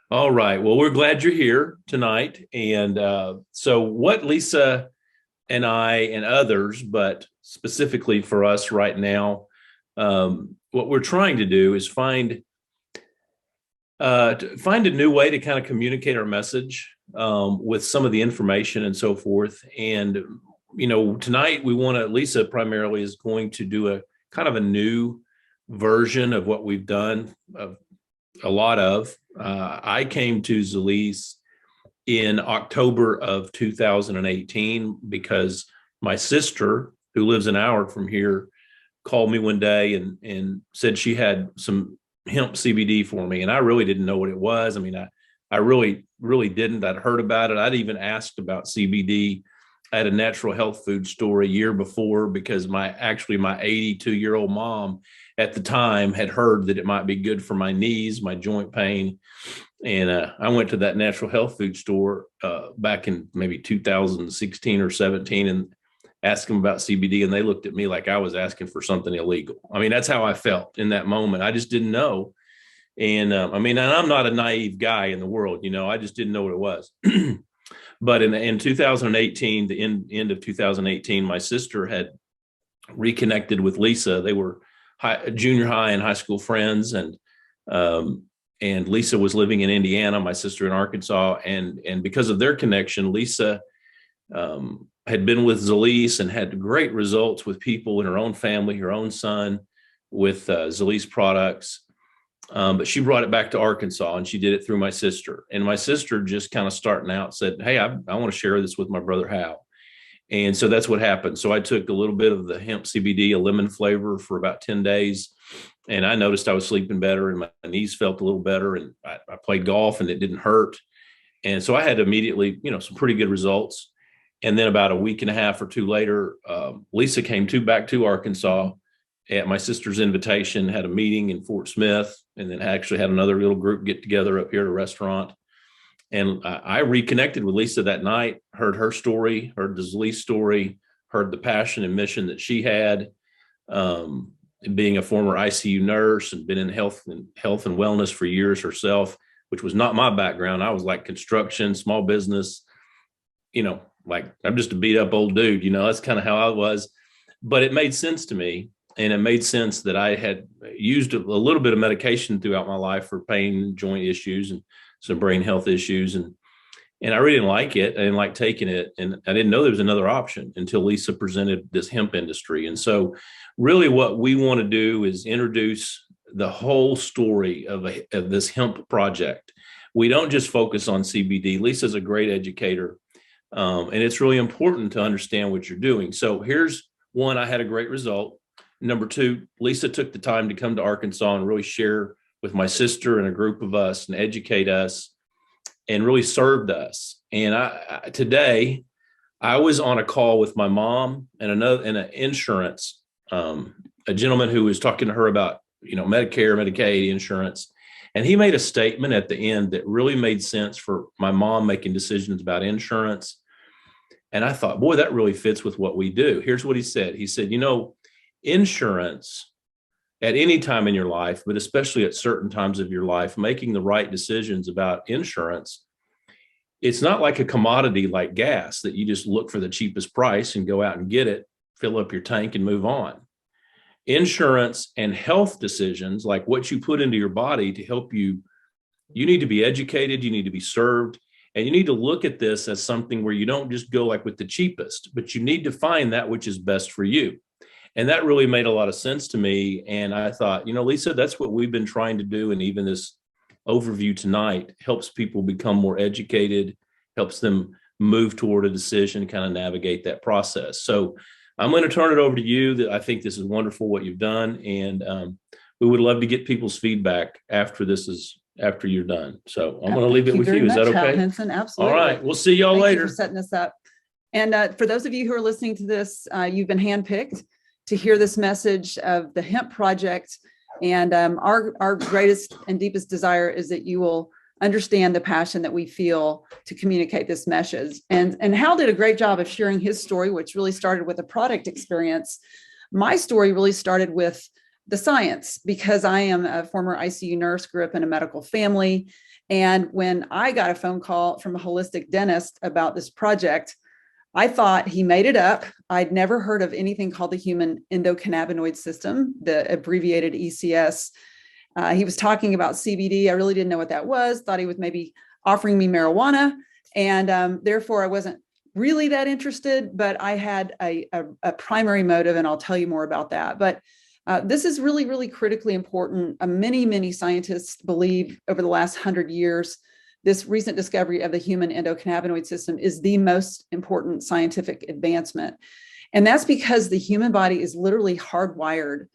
All right. Well, we're glad you're here tonight. And so, what Lisa and I and others, but specifically for us right now, what we're trying to do is find a new way to kind of communicate our message with some of the information and so forth. And tonight we want to. Lisa primarily is going to do a kind of a new version of what we've done a lot of. I came to Zalise in October of 2018 because my sister, who lives an hour from here, called me one day and said she had some hemp CBD for me. And I really didn't know what it was. I mean, I really didn't. I'd heard about it. I'd even asked about CBD at a natural health food store a year before because my 82-year-old mom at the time had heard that it might be good for my knees, my joint pain. And I went to that natural health food store back in maybe 2016 or 17 and asked them about CBD. And they looked at me like I was asking for something illegal. I mean, that's how I felt in that moment. I just didn't know. And and I'm not a naive guy in the world, I just didn't know what it was. But in 2018, the end of 2018, my sister had reconnected with Lisa. They were junior high and high school friends, and Lisa was living in Indiana, my sister in Arkansas, and because of their connection, Lisa had been with Zalise and had great results with people in her own family, her own son, with Zalise products. But she brought it back to Arkansas, and she did it through my sister. And my sister, just kind of starting out, said, "Hey, I want to share this with my brother Hal." And so that's what happened. So I took a little bit of the hemp CBD, a lemon flavor, for about 10 days. And I noticed I was sleeping better and my knees felt a little better. And I played golf and it didn't hurt. And so I had immediately, some pretty good results. And then about a week and a half or two later, Lisa came back to Arkansas at my sister's invitation, had a meeting in Fort Smith, and then actually had another little group get together up here at a restaurant. And I reconnected with Lisa that night, heard her story, heard the Zalise story, heard the passion and mission that she had, being a former ICU nurse and been in health and wellness for years herself, which was not my background. I was like construction, small business, like I'm just a beat up old dude, that's kind of how I was. But it made sense to me. And it made sense that I had used a little bit of medication throughout my life for pain, joint issues, and some brain health issues. And I really didn't like it. I didn't like taking it. And I didn't know there was another option until Lisa presented this hemp industry. And so really what we want to do is introduce the whole story of this hemp project. We don't just focus on CBD. Lisa's a great educator. And it's really important to understand what you're doing. So here's one, I had a great result. Number two, Lisa took the time to come to Arkansas and really share with my sister and a group of us and educate us and really served us. And today I was on a call with my mom and an insurance, a gentleman who was talking to her about, Medicare, Medicaid insurance. And he made a statement at the end that really made sense for my mom making decisions about insurance. And I thought, boy, that really fits with what we do. Here's what he said. He said, insurance at any time in your life, but especially at certain times of your life, making the right decisions about insurance, it's not like a commodity like gas that you just look for the cheapest price and go out and get it, fill up your tank and move on. Insurance and health decisions, like what you put into your body to help you, you need to be educated, you need to be served, and you need to look at this as something where you don't just go like with the cheapest, but you need to find that which is best for you. And that really made a lot of sense to me. And I thought, Lisa, that's what we've been trying to do. And even this overview tonight helps people become more educated, helps them move toward a decision, kind of navigate that process. So I'm going to turn it over to you. I think this is wonderful what you've done. And we would love to get people's feedback after you're done. So I'm going to leave it with you. Is that okay? Henson, absolutely. All right. We'll see y'all later. Thank you for setting this up. And for those of you who are listening to this, you've been handpicked to hear this message of the hemp project. And our greatest and deepest desire is that you will understand the passion that we feel to communicate this message. And Hal did a great job of sharing his story, which really started with a product experience. My story really started with the science, because I am a former ICU nurse, grew up in a medical family. And when I got a phone call from a holistic dentist about this project, I thought he made it up. I'd never heard of anything called the human endocannabinoid system, the abbreviated ECS. He was talking about CBD. I really didn't know what that was, thought he was maybe offering me marijuana. And therefore, I wasn't really that interested, but I had a primary motive, and I'll tell you more about that. But this is really, really critically important. Many scientists believe over the last 100 years, this recent discovery of the human endocannabinoid system is the most important scientific advancement. And that's because the human body is literally hardwired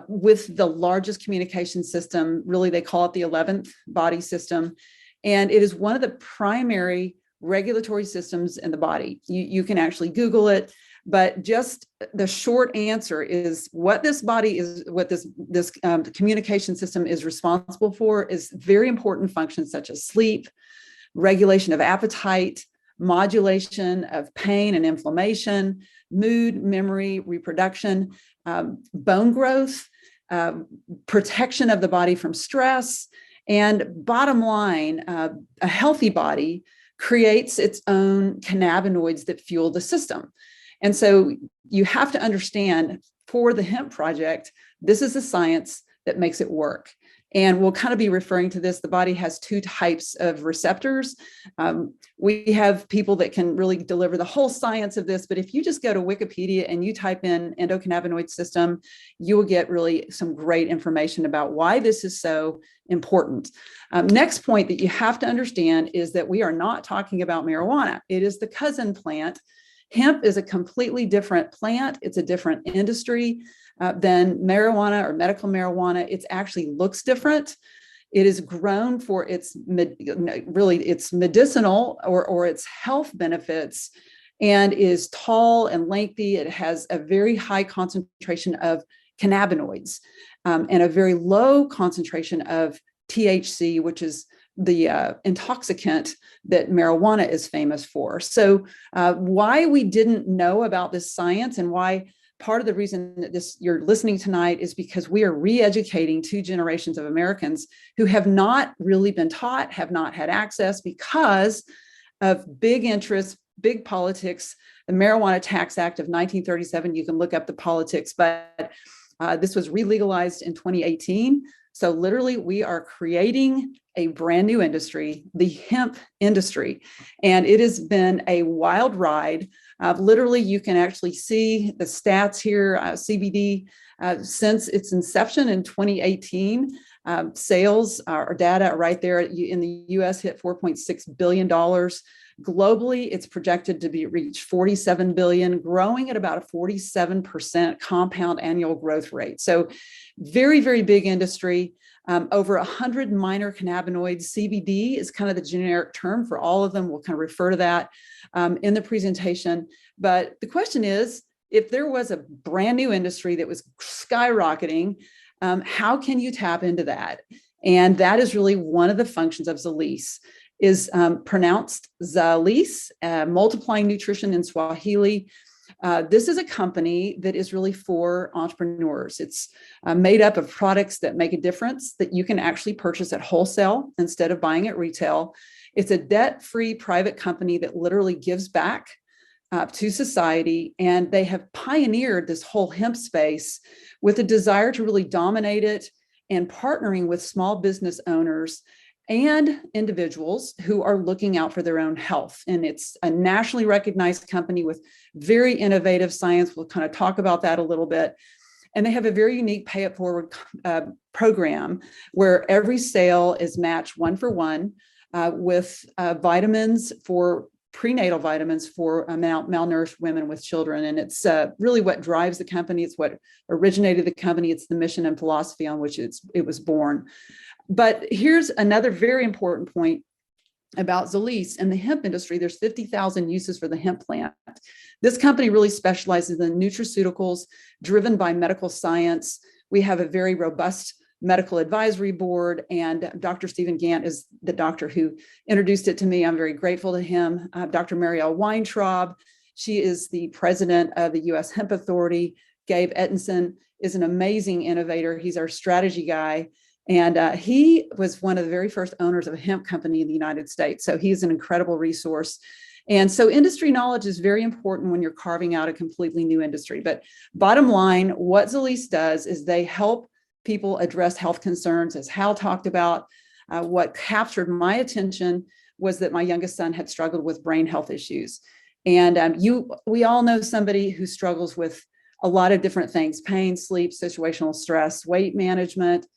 with the largest communication system. Really, they call it the 11th body system. And it is one of the primary regulatory systems in the body. You can actually Google it, but just the short answer is what this body is, what this communication system is responsible for is very important functions such as sleep, regulation of appetite, modulation of pain and inflammation, mood, memory, reproduction, bone growth, protection of the body from stress, and bottom line, a healthy body creates its own cannabinoids that fuel the system. And so you have to understand, for the hemp project, this is the science that makes it work. And we'll kind of be referring to this. The body has two types of receptors. We have people that can really deliver the whole science of this, but if you just go to Wikipedia and you type in endocannabinoid system, you will get really some great information about why this is so important. Next point that you have to understand is that we are not talking about marijuana. It is the cousin plant. Hemp is a completely different plant. It's a different industry than marijuana or medical marijuana. It actually looks different. It is grown for its medicinal or its health benefits, and is tall and lengthy. It has a very high concentration of cannabinoids and a very low concentration of THC, which is the intoxicant that marijuana is famous for. So why we didn't know about this science, and why part of the reason that you're listening tonight, is because we are re-educating two generations of Americans who have not really been taught, have not had access because of big interests, big politics. The Marijuana Tax Act of 1937, you can look up the politics, but this was re-legalized in 2018. So literally, we are creating a brand new industry, the hemp industry. And it has been a wild ride. Literally, you can actually see the stats here. CBD, since its inception in 2018, sales or data are right there in the US, hit $4.6 billion. Globally, it's projected to reach 47 billion, growing at about a 47% compound annual growth rate. So very, very big industry. Over 100 minor cannabinoids. CBD is kind of the generic term for all of them. We'll kind of refer to that in the presentation. But the question is, if there was a brand new industry that was skyrocketing, how can you tap into that? And that is really one of the functions of Zalease, is pronounced Zalease, multiplying nutrition in Swahili. This is a company that is really for entrepreneurs. It's made up of products that make a difference, that you can actually purchase at wholesale instead of buying at retail. It's a debt-free private company that literally gives back to society. And they have pioneered this whole hemp space with a desire to really dominate it, and partnering with small business owners and individuals who are looking out for their own health. And it's a nationally recognized company with very innovative science. We'll kind of talk about that a little bit. And they have a very unique pay it forward program where every sale is matched 1-for-1 with vitamins, for prenatal vitamins for malnourished women with children. And it's really what drives the company. It's what originated the company. It's the mission and philosophy on which it was born. But here's another very important point about Zalease and the hemp industry. There's 50,000 uses for the hemp plant. This company really specializes in nutraceuticals driven by medical science. We have a very robust medical advisory board, and Dr. Stephen Gant is the doctor who introduced it to me. I'm very grateful to him. Dr. Marielle Weintraub, she is the president of the U.S. Hemp Authority. Gabe Ettinson is an amazing innovator. He's our strategy guy. And he was one of the very first owners of a hemp company in the United States. So he's an incredible resource. And so industry knowledge is very important when you're carving out a completely new industry. But bottom line, what Zalise does is they help people address health concerns, as Hal talked about. What captured my attention was that my youngest son had struggled with brain health issues. And we all know somebody who struggles with a lot of different things: pain, sleep, situational stress, weight management,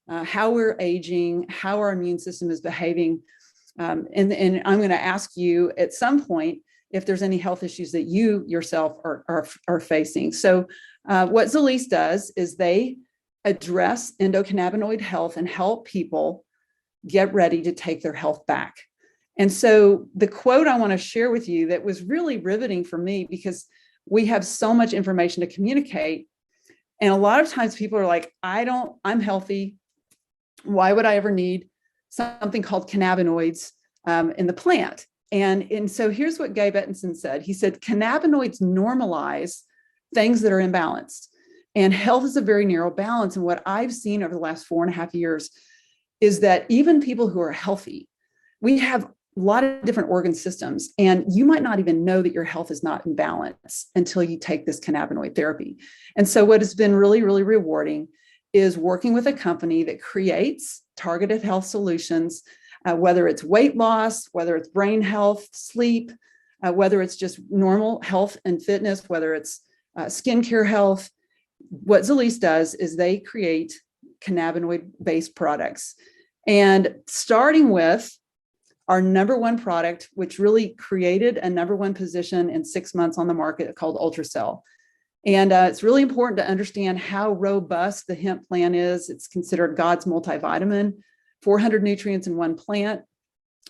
how we're aging, how our immune system is behaving. And I'm going to ask you at some point if there's any health issues that you yourself are facing. So what Zalise does is they address endocannabinoid health and help people get ready to take their health back. And so the quote I want to share with you that was really riveting for me, because we have so much information to communicate. And a lot of times people are like, I'm healthy. Why would I ever need something called cannabinoids in the plant? And so here's what Gabe Ettinson said. He said, cannabinoids normalize things that are imbalanced. And health is a very narrow balance. And what I've seen over the last 4.5 years is that even people who are healthy, we have a lot of different organ systems, and you might not even know that your health is not in balance until you take this cannabinoid therapy. And so what has been really, really rewarding is working with a company that creates targeted health solutions, whether it's weight loss, whether it's brain health, sleep, whether it's just normal health and fitness, whether it's skincare health. What Zalise does is they create cannabinoid-based products. And starting with our number one product, which really created a number one position in 6 months on the market, called Ultracell. And it's really important to understand how robust the hemp plant is. It's considered God's multivitamin, 400 nutrients in one plant.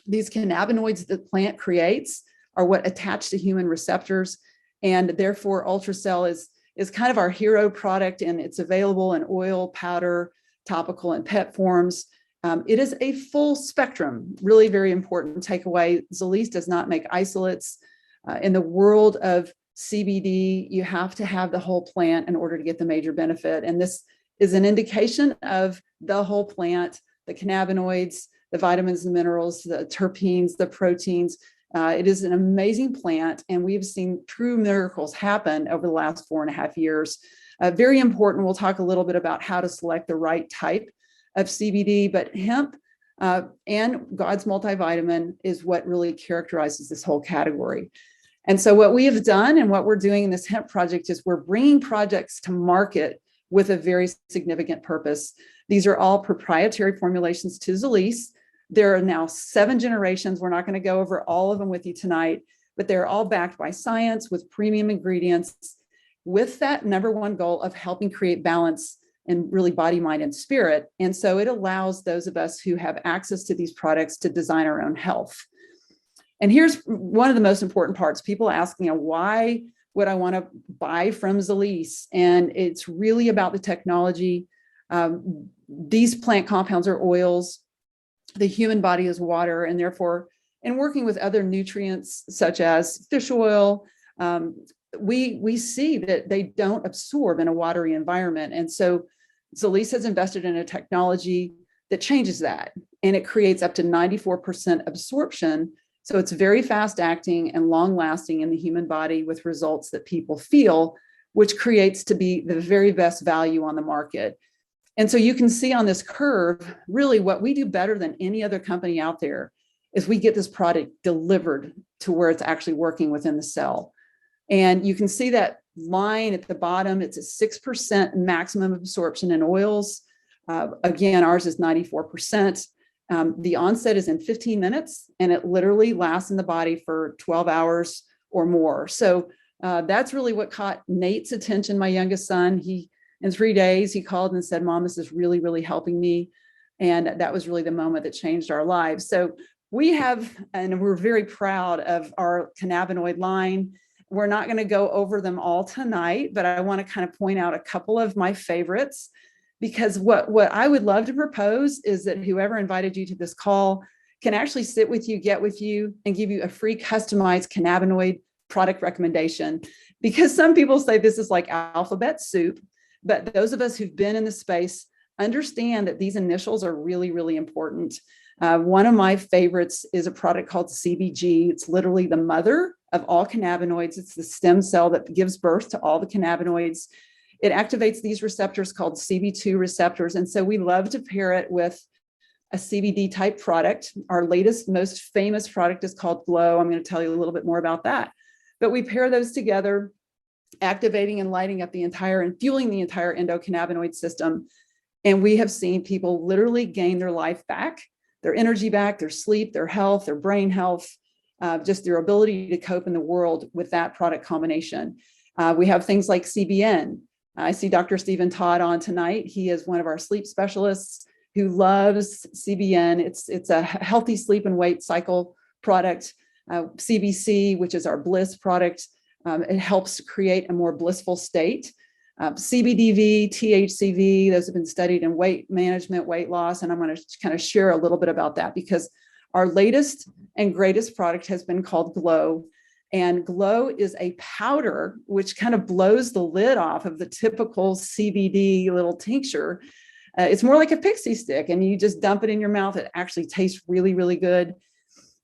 These cannabinoids the plant creates are what attach to human receptors. And therefore, Ultracell is kind of our hero product, and it's available in oil, powder, topical, and pet forms. It is a full spectrum, really very important takeaway. Zalise does not make isolates. In the world of CBD, you have to have the whole plant in order to get the major benefit. And this is an indication of the whole plant, the cannabinoids, the vitamins and minerals, the terpenes, the proteins. It is an amazing plant, and we've seen true miracles happen over the last 4.5 years. Very important. We'll talk a little bit about how to select the right type of CBD, but hemp and God's multivitamin is what really characterizes this whole category. And so what we have done and what we're doing in this hemp project is we're bringing projects to market with a very significant purpose. These are all proprietary formulations to Zalise. There are now 7 generations. We're not going to go over all of them with you tonight, but they're all backed by science with premium ingredients, with that number one goal of helping create balance in really body, mind, and spirit. And so it allows those of us who have access to these products to design our own health. And here's one of the most important parts. People ask, why would I want to buy from Zalise? And it's really about the technology. These plant compounds are oils. The human body is water, and therefore, in working with other nutrients such as fish oil, we see that they don't absorb in a watery environment. And so Zalise has invested in a technology that changes that, and it creates up to 94% absorption. So it's very fast acting and long lasting in the human body, with results that people feel, which creates to be the very best value on the market. And so you can see on this curve, really what we do better than any other company out there is we get this product delivered to where it's actually working within the cell. And you can see that line at the bottom. It's a 6% maximum absorption in oils. Again, ours is 94%. The onset is in 15 minutes, and it literally lasts in the body for 12 hours or more. So that's really what caught Nate's attention, my youngest son. In 3 days, he called and said, "Mom, this is really, really helping me." And that was really the moment that changed our lives. So we have, and we're very proud of our cannabinoid line. We're not going to go over them all tonight, but I want to kind of point out a couple of my favorites, because what I would love to propose is that whoever invited you to this call can actually sit with you, get with you, and give you a free customized cannabinoid product recommendation. Because some people say this is like alphabet soup, But those of us who've been in the space understand that these initials are really, really important. One of my favorites is a product called CBG. It's literally the mother of all cannabinoids. It's the stem cell that gives birth to all the cannabinoids. It activates these receptors called CB2 receptors. And so we love to pair it with a CBD type product. Our latest, most famous product is called Glow. I'm going to tell you a little bit more about that. But we pair those together, activating and lighting up the entire and fueling the entire endocannabinoid system. And we have seen people literally gain their life back, their energy back, their sleep, their health, their brain health, just their ability to cope in the world with that product combination. We have things like CBN. I see Dr. Stephen Todd on tonight. He is one of our sleep specialists who loves CBN. It's a healthy sleep and weight cycle product. CBC, which is our Bliss product, it helps create a more blissful state. CBDV, THCV, those have been studied in weight management, weight loss, and I'm going to kind of share a little bit about that because our latest and greatest product has been called Glow. And Glow is a powder which kind of blows the lid off of the typical CBD little tincture. It's more like a pixie stick, and you just dump it in your mouth. It actually tastes really, really good.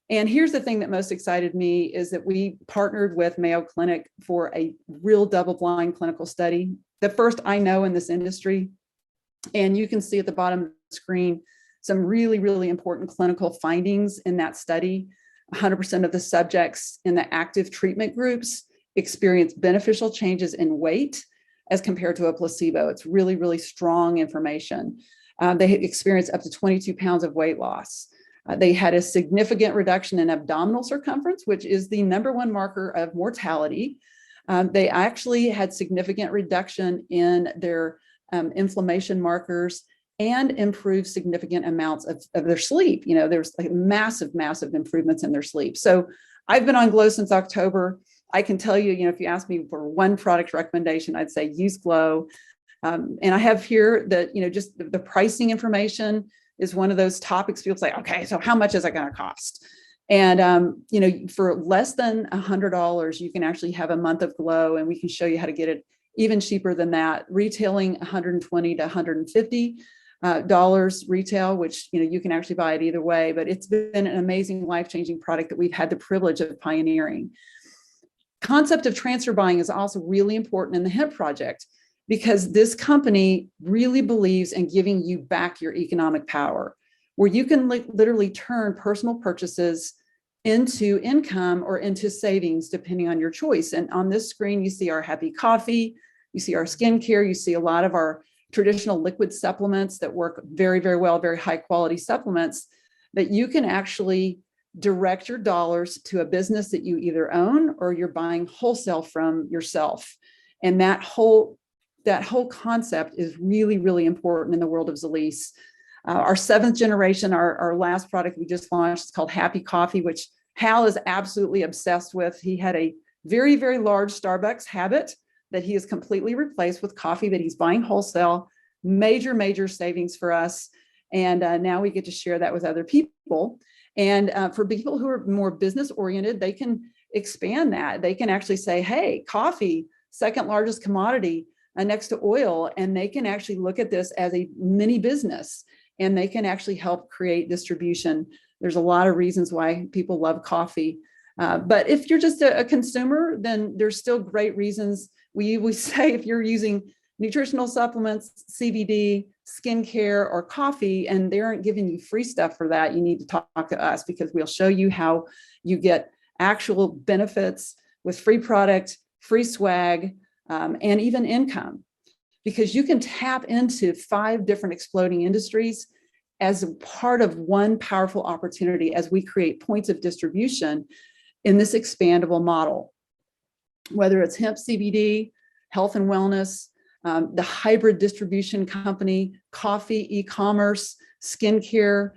And here's the thing that most excited me is that we partnered with Mayo Clinic for a real double-blind clinical study, the first I know in this industry. And you can see at the bottom of the screen some really, really important clinical findings in that study. 100% of the subjects in the active treatment groups experienced beneficial changes in weight as compared to a placebo. It's really, really strong information. They experienced up to 22 pounds of weight loss. They had a significant reduction in abdominal circumference, which is the #1 marker of mortality. They actually had significant reduction in their inflammation markers and improved significant amounts of their sleep. You know, there's like massive, massive improvements in their sleep. So I've been on Glow since October. I can tell you, if you ask me for one product recommendation, I'd say use Glow. And I have here that, just the pricing information is one of those topics. People say, okay, so how much is it going to cost? And, for less than $100, you can actually have a month of Glow, and we can show you how to get it even cheaper than that, retailing $120 to $150 retail, which, you can actually buy it either way, but it's been an amazing life-changing product that we've had the privilege of pioneering. Concept of transfer buying is also really important in the Hemp project because this company really believes in giving you back your economic power, where you can literally turn personal purchases into income or into savings, depending on your choice. And on this screen, you see our Happy Coffee, you see our skincare, you see a lot of our traditional liquid supplements that work very, very well, very high quality supplements that you can actually direct your dollars to a business that you either own or you're buying wholesale from yourself. And that whole concept is really, really important in the world of Zalise. Our 7th generation, our last product we just launched, is called Happy Coffee, which Hal is absolutely obsessed with. He had a very, very large Starbucks habit that he has completely replaced with coffee that he's buying wholesale. Major, major savings for us. And now we get to share that with other people. And for people who are more business oriented, they can expand that. They can actually say, hey, coffee, second largest commodity next to oil. And they can actually look at this as a mini business, and they can actually help create distribution. There's a lot of reasons why people love coffee. But if you're just a consumer, then there's still great reasons. We say if you're using nutritional supplements, CBD, skincare, or coffee, and they aren't giving you free stuff for that, you need to talk to us because we'll show you how you get actual benefits with free product, free swag, and even income. Because you can tap into 5 different exploding industries as a part of one powerful opportunity as we create points of distribution in this expandable model. Whether it's hemp CBD, health and wellness, the hybrid distribution company, coffee, e-commerce, skincare,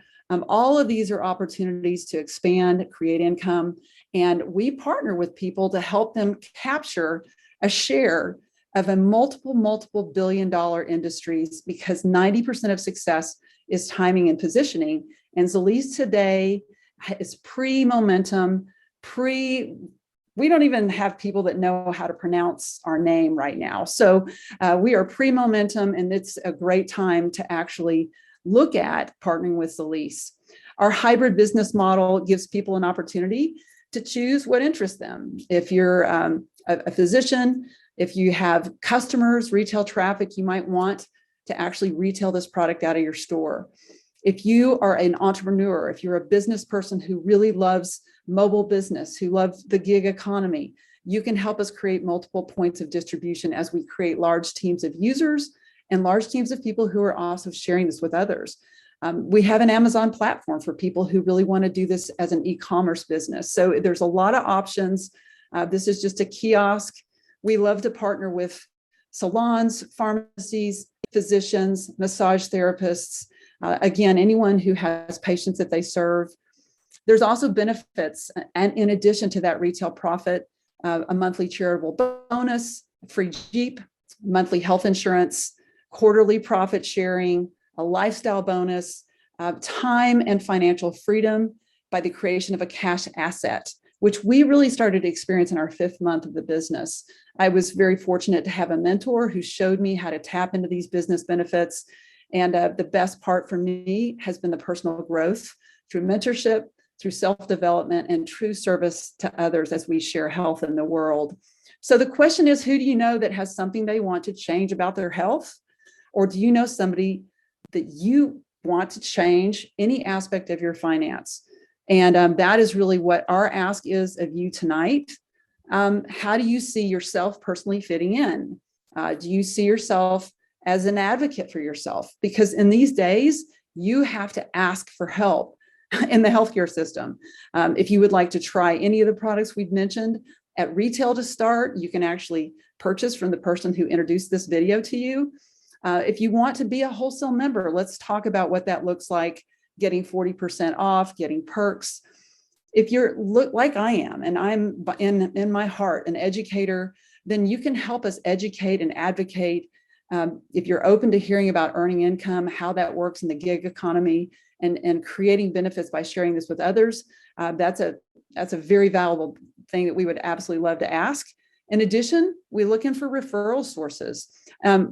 all of these are opportunities to expand, create income. And we partner with people to help them capture a share of a multiple billion-dollar industries, because 90% of success is timing and positioning. And Zalise today is pre-momentum, pre we don't even have people that know how to pronounce our name right now. So we are pre-momentum, and it's a great time to actually look at partnering with Zelise. Our hybrid business model gives people an opportunity to choose what interests them. If you're a physician, if you have customers, retail traffic, you might want to actually retail this product out of your store. If you are an entrepreneur, if you're a business person who really loves mobile business, who loves the gig economy, you can help us create multiple points of distribution as we create large teams of users and large teams of people who are also sharing this with others. We have an Amazon platform for people who really want to do this as an e-commerce business. So there's a lot of options. This is just a kiosk. We love to partner with salons, pharmacies, physicians, massage therapists, again, anyone who has patients that they serve. There's also benefits, and in addition to that retail profit, a monthly charitable bonus, free Jeep, monthly health insurance, quarterly profit sharing, a lifestyle bonus, time and financial freedom by the creation of a cash asset, which we really started to experience in our 5th month of the business. I was very fortunate to have a mentor who showed me how to tap into these business benefits. And the best part for me has been the personal growth through mentorship, through self-development, and true service to others as we share health in the world. So the question is, who do you know that has something they want to change about their health? Or do you know somebody that you want to change any aspect of your finance? And that is really what our ask is of you tonight. How do you see yourself personally fitting in? Do you see yourself as an advocate for yourself? Because in these days, you have to ask for help in the healthcare system. If you would like to try any of the products we've mentioned at retail to start, you can actually purchase from the person who introduced this video to you. If you want to be a wholesale member, let's talk about what that looks like, getting 40% off, getting perks. If you're like I am, and I'm in my heart an educator, then you can help us educate and advocate. If you're open to hearing about earning income, how that works in the gig economy, and creating benefits by sharing this with others, that's a very valuable thing that we would absolutely love to ask. In addition, we're looking for referral sources.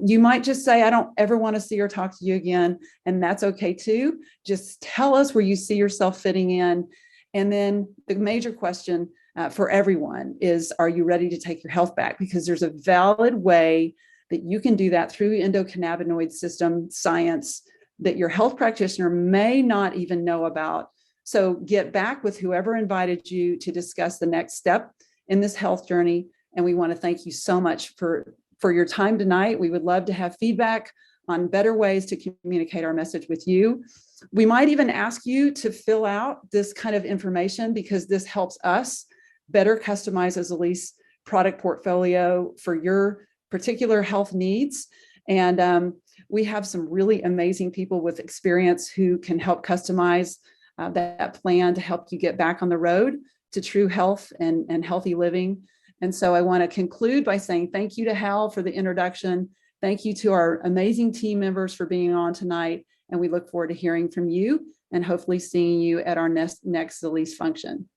You might just say, I don't ever want to see or talk to you again, and that's okay too. Just tell us where you see yourself fitting in. And then the major question for everyone is, are you ready to take your health back? Because there's a valid way that you can do that through endocannabinoid system science that your health practitioner may not even know about. So get back with whoever invited you to discuss the next step in this health journey. And we want to thank you so much for your time tonight. We would love to have feedback on better ways to communicate our message with you. We might even ask you to fill out this kind of information, because this helps us better customize a Zelise product portfolio for your particular health needs. And we have some really amazing people with experience who can help customize that plan to help you get back on the road to true health and healthy living. And so I want to conclude by saying thank you to Hal for the introduction. Thank you to our amazing team members for being on tonight. And we look forward to hearing from you and hopefully seeing you at our next Zelise function.